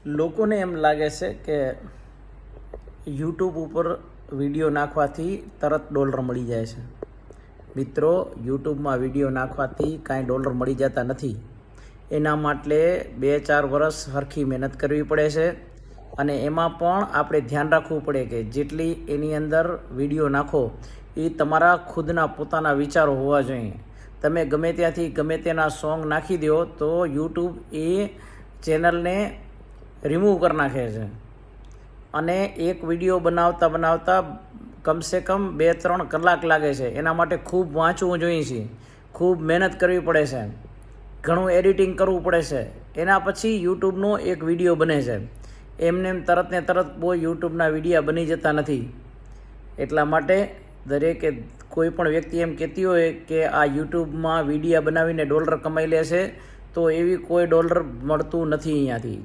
લોકોને એમ લાગે છે કે યુટ્યુબ ઉપર વિડીયો નાખવાથી તરત ડોલર મળી જાય છે. મિત્રો, યુટ્યુબમાં વિડીયો નાખવાથી કાંઈ ડોલર મળી જતા નથી. એના માટે 2-4 વર્ષ સરખી મહેનત કરવી પડે છે અને એમાં પણ આપણે ધ્યાન રાખવું પડે કે જેટલી એની અંદર વિડીયો નાખો એ તમારા ખુદના પોતાના વિચારો હોવા જોઈએ. તમે ગમે ત્યાંથી ગમે તેના સોંગ નાખી દો તો યુટ્યુબ એ ચેનલને રિમૂવ કરી નાખે છે અને એક વિડીયો બનાવતા કમસે કમ 2-3 કલાક લાગે છે. એના માટે ખૂબ વાંચવું જોઈએ છે, ખૂબ મહેનત કરવી પડે છે, ઘણું એડિટિંગ કરવું પડે છે. એના પછી યુટ્યુબનો એક વિડીયો બને છે. એમને તરત ને તરત કોઈ યુટ્યુબના વિડીયા બની જતા નથી. એટલા માટે દરેકે કોઈ પણ વ્યક્તિ એમ કહેતી હોય કે આ યુટ્યુબમાં વિડીયા બનાવીને ડોલર કમાઈ લે છે, તો એવી કોઈ ડોલર મળતું નથી અહીંયાથી.